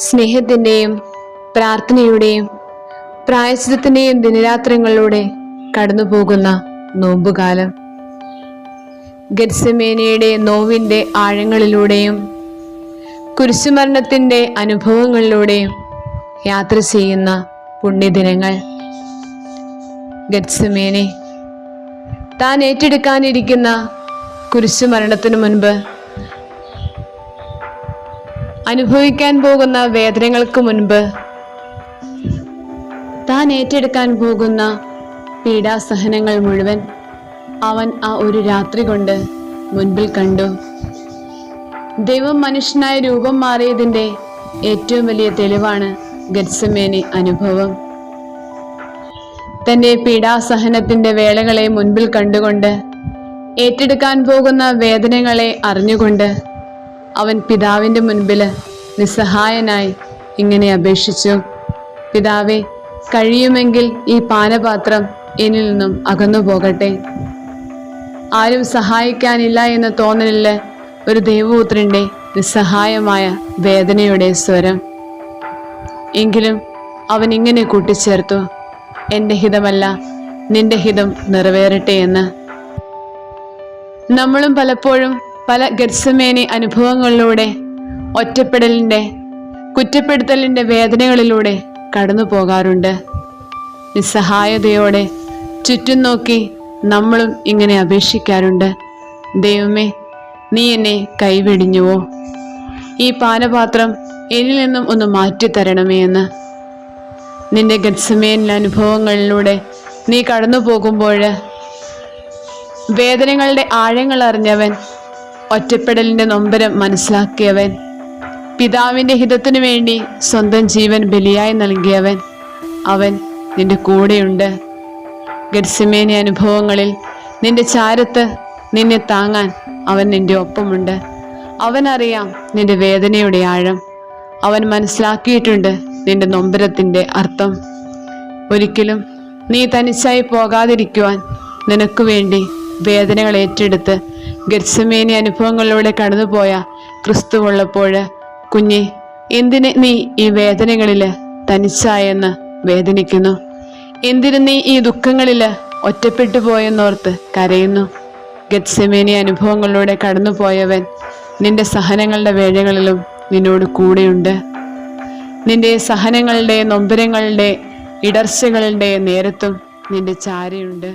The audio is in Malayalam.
സ്നേഹത്തിൻ്റെയും പ്രാർത്ഥനയുടെയും പ്രായശ്ചിത്തത്തിൻ്റെയും ദിനരാത്രങ്ങളിലൂടെ കടന്നുപോകുന്ന നോമ്പുകാലം. ഗെത്സമേനിയുടെ നോവിൻ്റെ ആഴങ്ങളിലൂടെയും കുരിശുമരണത്തിൻ്റെ അനുഭവങ്ങളിലൂടെയും യാത്ര ചെയ്യുന്ന പുണ്യദിനങ്ങൾ. ഗെത്സമേനി താൻ ഏറ്റെടുക്കാനിരിക്കുന്ന കുരിശുമരണത്തിനു മുൻപ് അനുഭവിക്കാൻ പോകുന്ന വേദനകൾക്ക് മുൻപ് താൻ ഏറ്റെടുക്കാൻ പോകുന്ന പീഡാസഹനങ്ങൾ മുഴുവൻ അവൻ ആ ഒരു രാത്രി കൊണ്ട് മുൻപിൽ കണ്ടു. ദൈവം മനുഷ്യനായ രൂപം മാറിയതിൻ്റെ ഏറ്റവും വലിയ തെളിവാണ് ഗെത്സമേനി അനുഭവം. തൻ്റെ പീഡാസഹനത്തിൻ്റെ വേളകളെ മുൻപിൽ കണ്ടുകൊണ്ട് ഏറ്റെടുക്കാൻ പോകുന്ന വേദനകളെ അറിഞ്ഞുകൊണ്ട് അവൻ പിതാവിൻ്റെ മുൻപിൽ നിസ്സഹായനായി ഇങ്ങനെ അപേക്ഷിച്ചു: പിതാവേ, കഴിയുമെങ്കിൽ ഈ പാനപാത്രം എന്നിൽ നിന്നും അകന്നു പോകട്ടെ. ആരും സഹായിക്കാനില്ല എന്ന തോന്നലില് ഒരു ദൈവപുത്രന്റെ നിസ്സഹായമായ വേദനയുടെ സ്വരം. എങ്കിലും അവൻ ഇങ്ങനെ കൂട്ടിച്ചേർത്തു: എൻ്റെ ഹിതമല്ല, നിന്റെ ഹിതം നിറവേറട്ടെ എന്ന്. നമ്മളും പലപ്പോഴും പല ഗെത്സമേനി അനുഭവങ്ങളിലൂടെ ഒറ്റപ്പെടലിൻ്റെ, കുറ്റപ്പെടുത്തലിൻ്റെ വേദനകളിലൂടെ കടന്നു പോകാറുണ്ട്. നിസ്സഹായതയോടെ ചുറ്റും നോക്കി നമ്മളും ഇങ്ങനെ അപേക്ഷിക്കാറുണ്ട്: ദൈവമേ, നീ എന്നെ കൈവെടിഞ്ഞുവോ? ഈ പാനപാത്രം എന്നിൽ നിന്നും ഒന്ന് മാറ്റിത്തരണമേ എന്ന്. നിന്റെ ഗെത്സമേനി അനുഭവങ്ങളിലൂടെ നീ കടന്നു പോകുമ്പോൾ വേദനകളുടെ ആഴങ്ങൾ അറിഞ്ഞവൻ, ഒറ്റപ്പെടലിൻ്റെ നൊമ്പരം മനസ്സിലാക്കിയവൻ, പിതാവിൻ്റെ ഹിതത്തിനു വേണ്ടി സ്വന്തം ജീവൻ ബലിയായി നൽകിയവൻ, അവൻ നിന്റെ കൂടെയുണ്ട്. ഗെത്സമേനി അനുഭവങ്ങളിൽ നിന്റെ ചാരത്ത് നിന്നെ താങ്ങാൻ അവൻ നിന്റെ ഒപ്പമുണ്ട്. അവനറിയാം നിന്റെ വേദനയുടെ ആഴം. അവൻ മനസ്സിലാക്കിയിട്ടുണ്ട് നിന്റെ നൊമ്പരത്തിൻ്റെ അർത്ഥം. ഒരിക്കലും നീ തനിച്ചായി പോകാതിരിക്കുവാൻ നിനക്ക് വേണ്ടി വേദനകൾ ഏറ്റെടുത്ത് ഗെത്സമേനി അനുഭവങ്ങളിലൂടെ കടന്നുപോയ ക്രിസ്തുവുള്ളപ്പോൾ, കുഞ്ഞെ, എന്തിന് നീ ഈ വേദനകളിൽ തനിച്ചായെന്ന് വേദനിക്കുന്നു? എന്തിന് നീ ഈ ദുഃഖങ്ങളിൽ ഒറ്റപ്പെട്ടു പോയെന്നോർത്ത് കരയുന്നു? ഗെത്സമേനി അനുഭവങ്ങളിലൂടെ കടന്നുപോയവൻ നിന്റെ സഹനങ്ങളുടെ വേളകളിലും നിന്നോട് കൂടെയുണ്ട്. നിന്റെ സഹനങ്ങളുടെ, നൊമ്പരങ്ങളുടെ, ഇടർച്ചകളുടെ നേരത്തും നിന്റെ ചാരയുണ്ട്.